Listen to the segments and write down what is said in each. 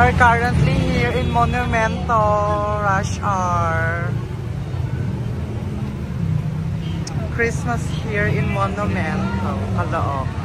are currently here in Monumento Rush Hour. Christmas here in Monumento, Caloocan.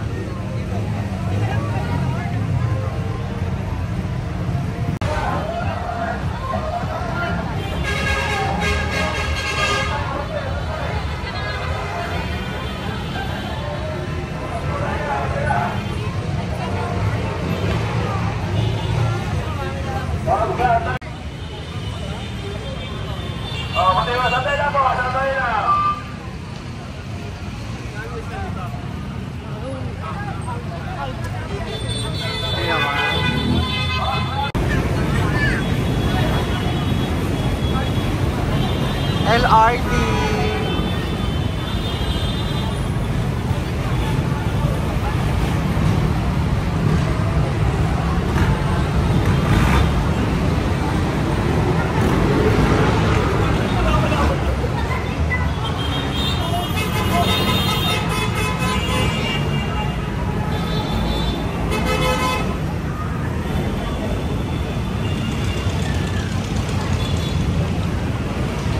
LRT.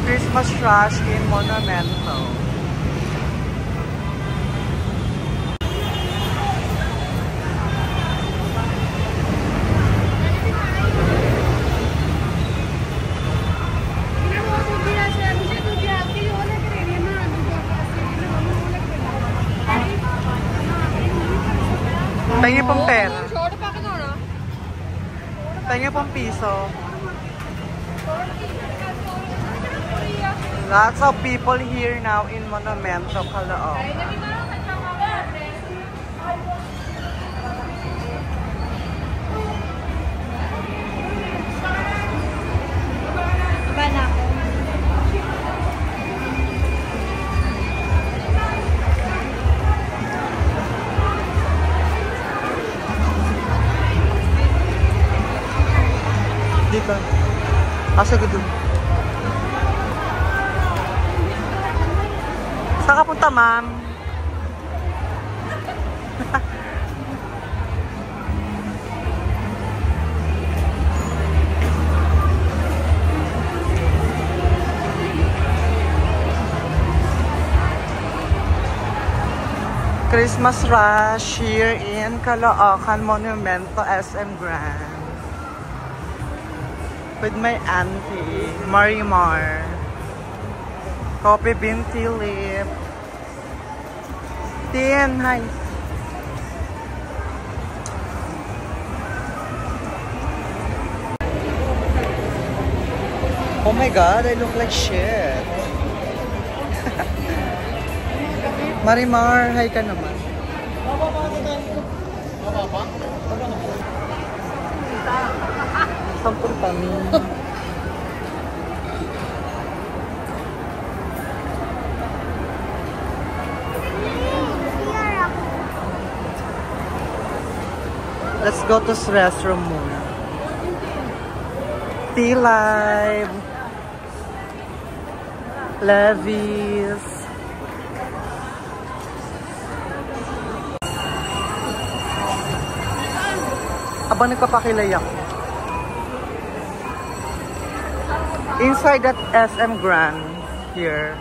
Christmas rush in Monumento. Tingin pong pera. Tingin pong piso. Lots of people here now in Monumento, Caloocan. Dito. Asa ko dun? Saan ka punta, ma'am? Christmas rush here in Caloocan Monumento SM Grand with my auntie, Marimar. Coffee bean tea lip. Tin, hi. Oh my god, I look like shit. Marimar, hi ka naman. Sampun kami. Let's go to restroom muna. Tea Live. Levi's. Aba, nagpapakilay ako. Inside that SM Grand here.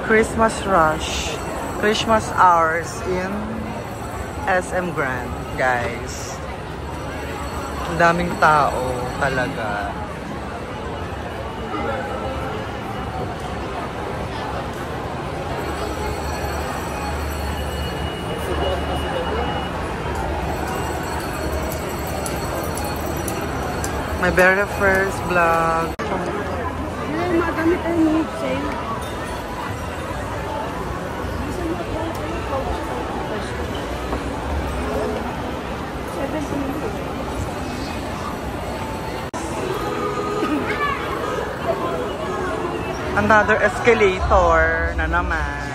Christmas rush, Christmas hours in SM Grand, guys. Ang daming tao talaga. My very first vlog. Magamit ang need sale. Another escalator na naman.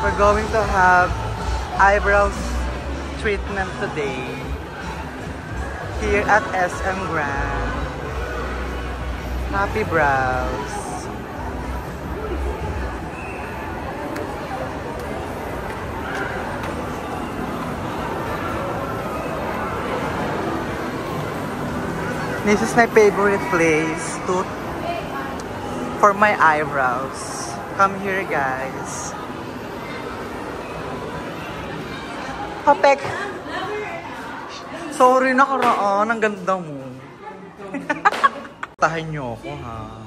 We're going to have eyebrows treatment today here at SM Grand. Happy Brows. This is my favorite place for my eyebrows. Come here, guys. Kapek. Sorry, nakaraan. Ang ganda mo. Tahan niyo ako, ha?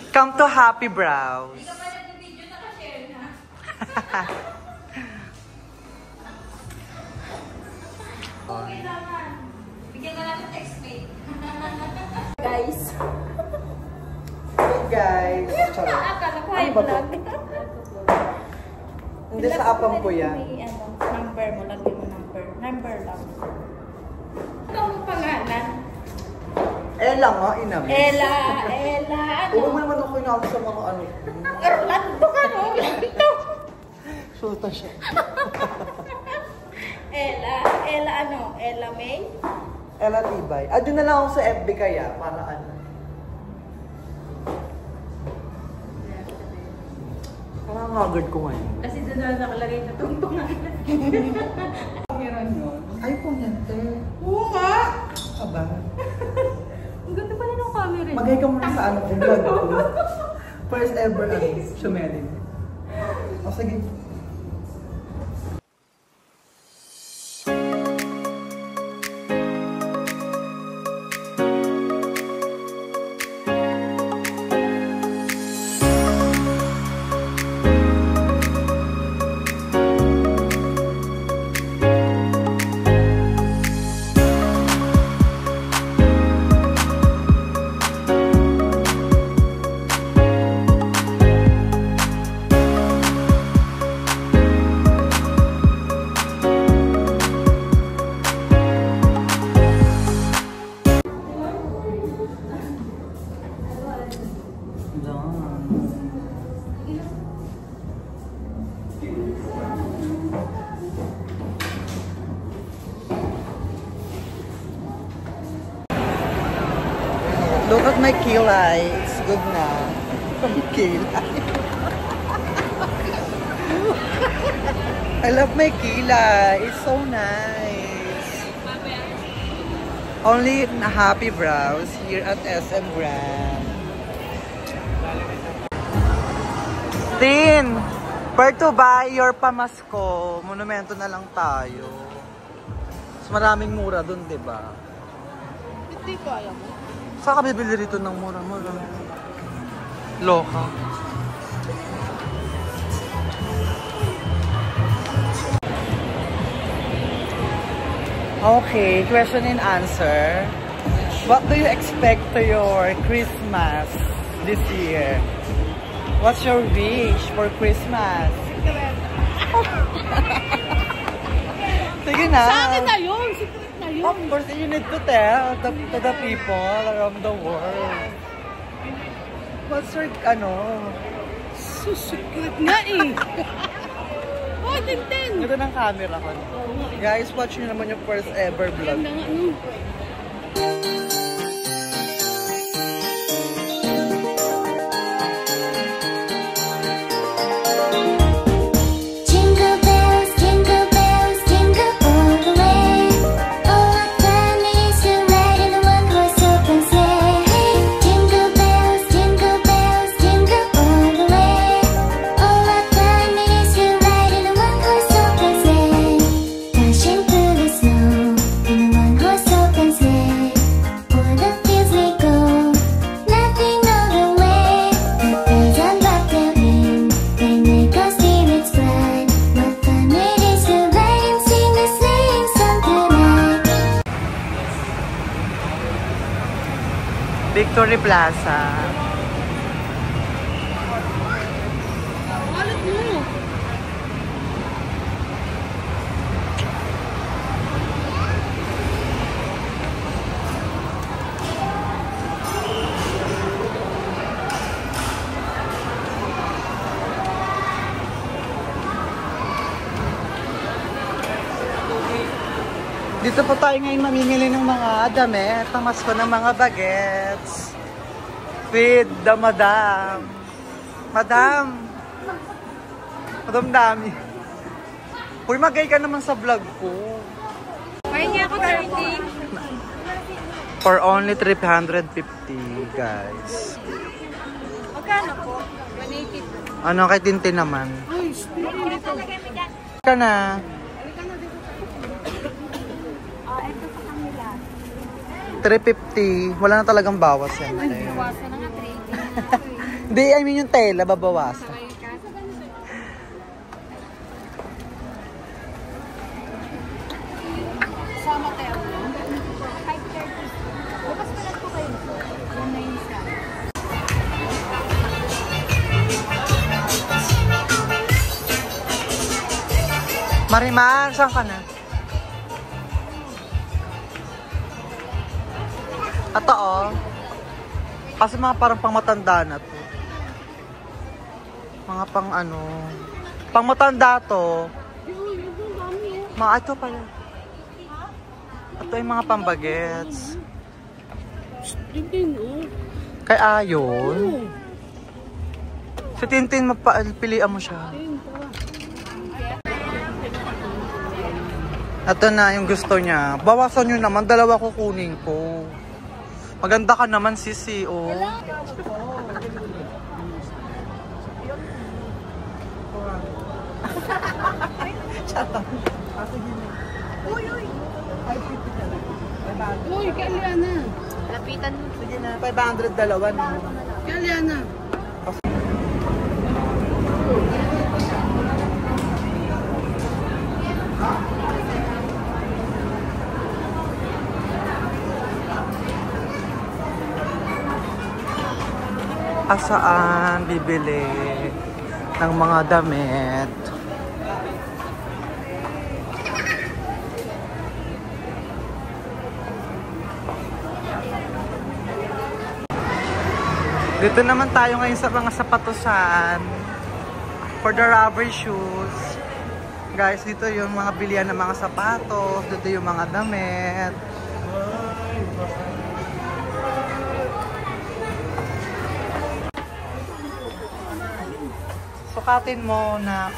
Come to Happy Brows. Guys. Hey, guys. Charot. Akala ko Ano ba to? Hindi sa apam ko yan. Number mo, lagyan mo number. Number lang. Ito ang pangalan. Ella nga, inamin. Ella, ano? Huwag mo naman ako inamin sa mga ano. Orlando ka, no? Orlando. Sulta siya. Ella ano? Ella May? Ella Tibay. Doon na lang ako sa FB kaya, para ano. Parang haggard ko ngayon. Kasi doon na nakalagay na itong pangalan. Meron yun. Ay po yan, te. Oo nga! Aba. Ang ganda pala ng camera. Magay ka muna sa ano ko, vlog ko. First ever, Shumerin. O sige. Look at my kilay. It's good na. Kilay. I love my kilay. It's so nice. Only na Happy Brows here at SM Grand. Tin! Where to buy your pamasko? Monumento na lang tayo. Mas maraming mura dun, diba? Hindi ko alam. Saan ka bibili rito ng mura-mura? Loka. Okay, question and answer. What do you expect to your Christmas this year? What's your wish for Christmas? Sige na. Sa akin na yun! Secret na yun! Of course, you need to tell to the people around the world. What's your, Secret nga eh! Oh, tintin! Ganda ng camera ko. Guys, watch nyo naman yung first ever vlog. Ganda nga, no? Victory Plaza. Alat mo! Dito po tayo ngayon mamimili ng mga damit, pamasko ng mga bagets. With the madam. Madam dami. Uy, magay ka naman sa vlog ko. Kaya niya ako 30. For only 350, guys. Magkano po? 180. Ano kay Tintin naman? Ka na. Ito sa kanila. 350. Wala na talagang bawas yan. Bawasan na nga 380. Hindi, I mean yung tela, babawasan. Sama tayo. 530. Bukas pa lang po kayo. Yung na yung isa. Marimar, saan ka na? Ito oh. Kasi mga parang pangmatanda na to. Mga pang ano. Pangmatanda to. Mga ito pala. Ito yung mga pambagets. Kay Ayon. Si Tintin, pilihan mo siya. Ito na yung gusto niya. Bawasan nyo naman, dalawa kukunin ko. Maganda ka naman, sisi, oh. Uy, kay Liana. Lapitan mo. Sige na, 500 dalawa na. Kay Liana. Saan bibili ng mga damit? Dito naman tayo ngayon sa mga sapatusan for the rubber shoes. Guys, dito yung mga bilihan ng mga sapatos, dito yung mga damit. Sukatin mo na.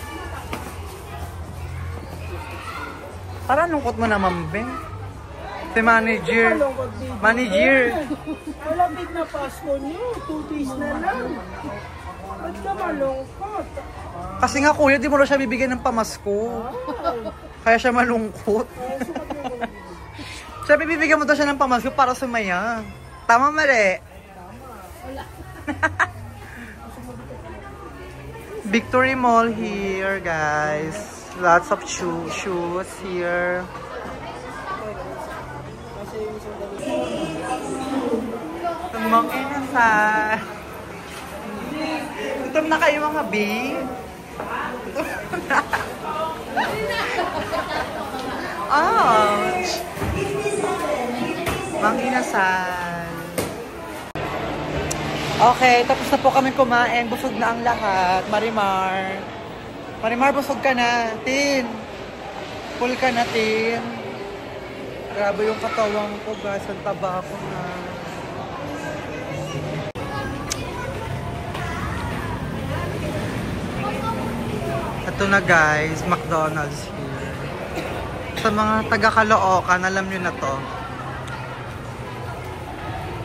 Parang lungkot mo naman, Ben. Si manager. Manager. Malapit na Pasko niyo. 2 days na lang. Ba't ka malungkot? Kasi nga kuya, di mo na siya bibigyan ng pamasko. Kaya siya malungkot. Siya bibigyan mo daw siya ng pamasko para sumaya. Tama, mali? Wala. Victory Mall here, guys. Lots of shoes here. Tumang inasal. Gutom na kayo mga B. Ouch! Mang inasal. Okay, tapos na po kami kumain. Busog na ang lahat. Marimar. Marimar, busog ka na. Tin. Full ka na, Tin. Grabe yung katawang ko, guys. Ang taba ko na. Ito na, guys. McDonald's here. Sa mga taga-Caloocan, alam nyo na to.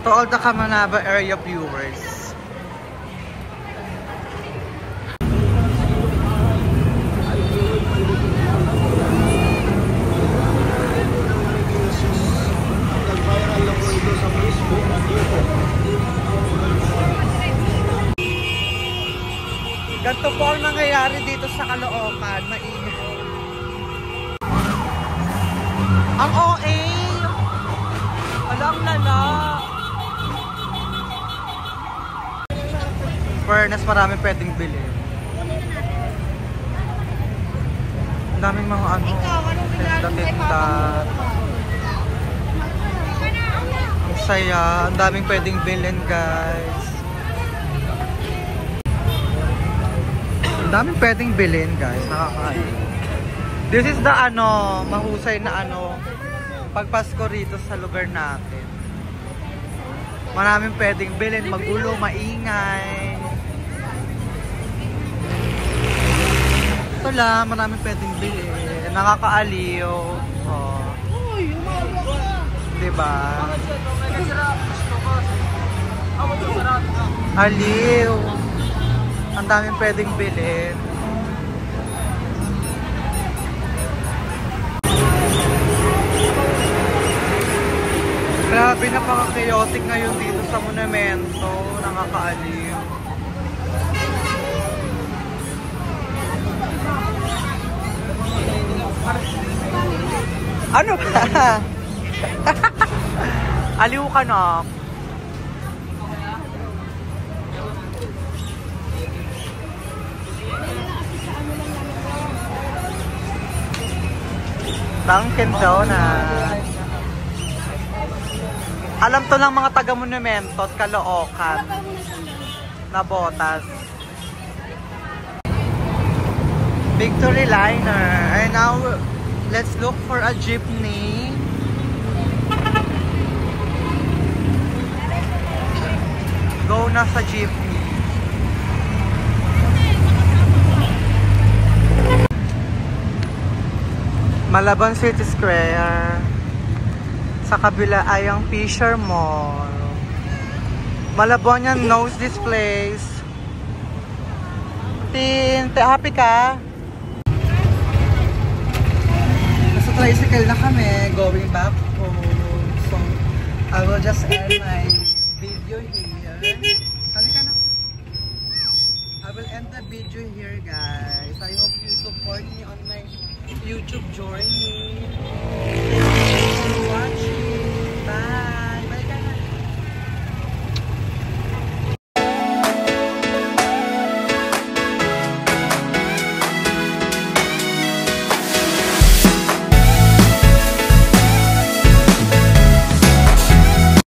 To all the Camanaba area viewers. Ganito po ang nangyayari dito sa Caloocan. Mainit. Ang OA! Alam na na! Fairness, marami pwedeng bilhin. Ang daming mga ano, tinda-tinda. Ang saya, ang daming pwedeng bilhin, guys. Ang daming pwedeng bilhin, guys. Nakakain. This is the ano, mahusay na ano, pagpasko rito sa lugar natin. Maraming pwedeng bilhin, magulo, maingay. Ito lang, maraming pwedeng bilhin. Nakakaaliw. Oh. Diba? Aliw. Ang daming pwedeng bilhin. Grabe, napaka-chaotic ngayon dito sa monumento. Nakakaaliw. Ano ba? Aliw ka na. Dunkin Donuts. Alam to ng mga taga-monumento at Caloocan na botas. Victory Liner. And now, let's look for a jeepney. Go na sa jeepney. Malabon City Square. Sa kabila ay ang Fisher Mall. Malabonian knows this place. Tin, happy ka? Nasa tricycle na kami, going back home. So, I will just end my video here. Halika na. I will end the video here, guys. I hope you support me on my YouTube journey.